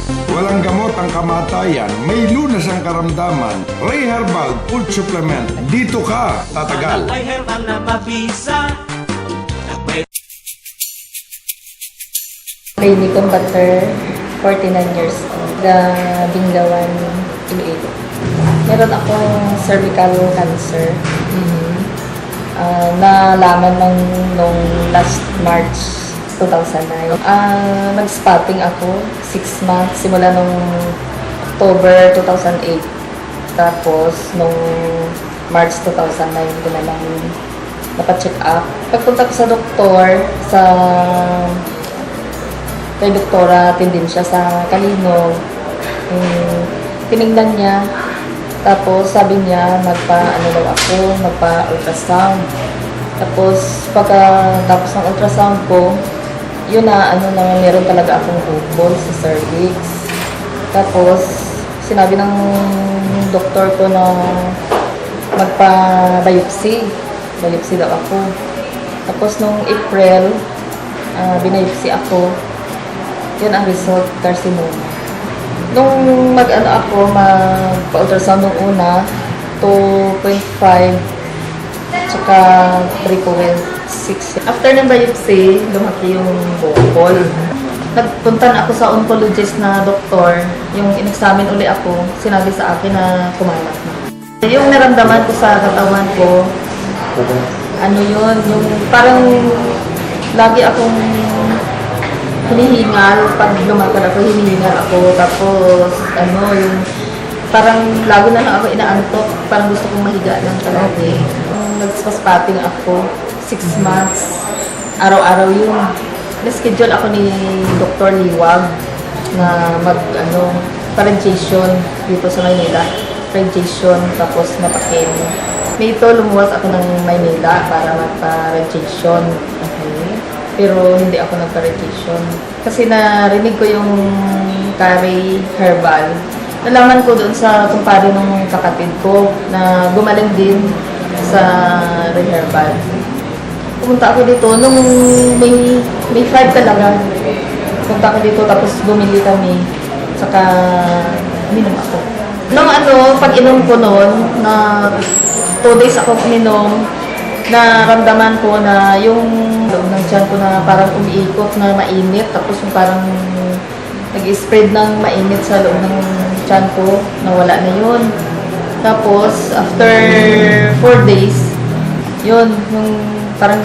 Walang gamot ang kamatayan, may lunas ang karamdaman. Ray Herbal Food Supplement. Dito ka tatagal. Ay herbal na mabisa. Baby kong butter, 49 years old, Binglawan, Iloilo. Meron akong cervical cancer. Nalaman nung last March 2009. Nag-spotting ako 6 months, simula nung October 2008. Tapos, nung March 2009, ko na lang napacheck up. Pagpunta ko sa doktor, kay Doktora Tendensya sa Calino, tinignan niya, tapos sabi niya, magpa-ultrasound. Tapos, tapos ng ultrasound ko, yun na, meron talaga akong bukol sa cervix. Tapos, sinabi ng doktor ko na magpa-biopsy. Biopsy daw ako. Tapos, nung April, binayopsy ako. Yun ang result, carcinoma. Nung magpa-ultrasound nung una, 2.5, tsaka 3.6. After ng biopsy, lumaki yung bukol. Nagpunta na ako sa oncologist na doktor. Yung in-examine uli ako, sinabi sa akin na kumalat na. Yung naramdaman ko sa katawan ko, yung parang lagi akong hinihingal. Pag lumakad ako, hinihingal ako. Tapos, yung parang lagi na lang ako inaantok. Parang gusto kong mahiga lang talaga. Nagspaspating ako, 6 months. Araw-araw yun. Na-schedule ako ni Dr. Liwag na radiation dito sa Maynila. Radiation, tapos napakin. May ito, lumuwas ako ng Maynila para magpa-radiation. Pero hindi ako nagpa-radiation. Kasi narinig ko yung Ray Herbal. Nalaman ko doon sa kumpare ng kapatid ko na gumaling din sa Ray Herbal. Pumunta ako dito nung may 5 talaga. Pumunta ako dito tapos bumili kami. Saka minom ako. Nung pag-inom ko noon, na 2 days ako minom, naramdaman ko na yung loob ng tiyan ko na parang umiikot na mainit. Tapos yung parang nag-spread ng mainit sa loob ng tiyan ko. Nawala na yun. Tapos, after 4 days, yun, yung parang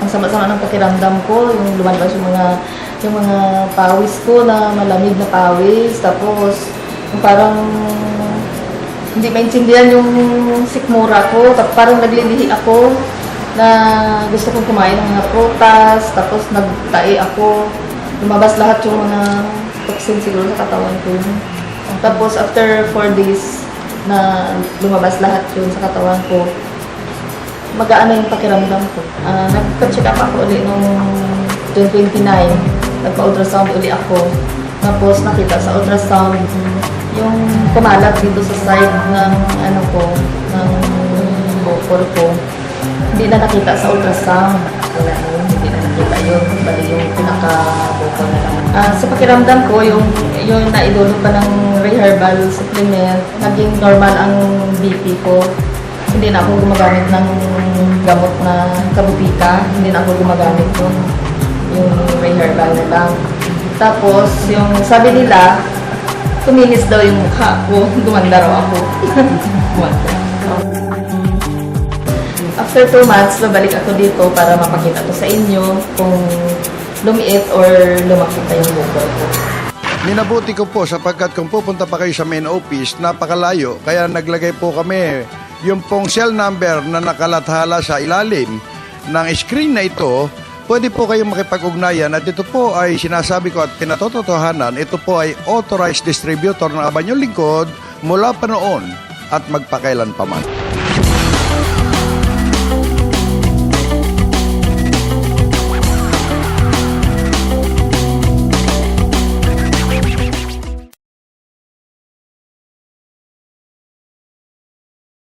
ang sama-sama ng pakiramdam ko, yung lumalabas yung mga pawis ko na malamig na pawis. Tapos, yung parang hindi maintindihan yung sikmura ko. Tapos parang naglilihi ako na gusto kong kumain ng mga prutas. Tapos nagtae ako. Lumabas lahat yung mga toxin siguro sa katawan ko. Tapos after 4 days na lumabas lahat yun sa katawan ko, magaan na yung pakiramdam ko. Nagpa-check up ako ulit nung June 29. Nagpa-ultrasound ulit ako. Tapos nakita sa ultrasound yung kumalat dito sa side ng ng bukol ko. Hindi na nakita sa ultrasound. Hindi na nakita yun. Bali yung pinaka-bukol na lang. Sa pakiramdam ko, yung naidulog pa ng Ray Herbal supplement, naging normal ang BP ko. Hindi na ako gumagamit ng gamot na kabutika. Hindi na ako gumagamit yung Ray Herbal na lang. Tapos, yung sabi nila, kuminis daw yung mukha ko. Gumanda raw ako. After 2 months, babalik ako dito para mapakita ko sa inyo kung lumiit or lumaki pa yung bukol ko. Minabuti ko po sapagkat kung pupunta pa kayo sa main office, napakalayo. Kaya naglagay po kami yung pong cell number na nakalathala sa ilalim ng screen na ito. Pwede po kayong makipag-ugnayan at ito po ay sinasabi ko at pinatotohanan, ito po ay authorized distributor ng Abanyong Lingkod mula pa noon at magpakailan pa man.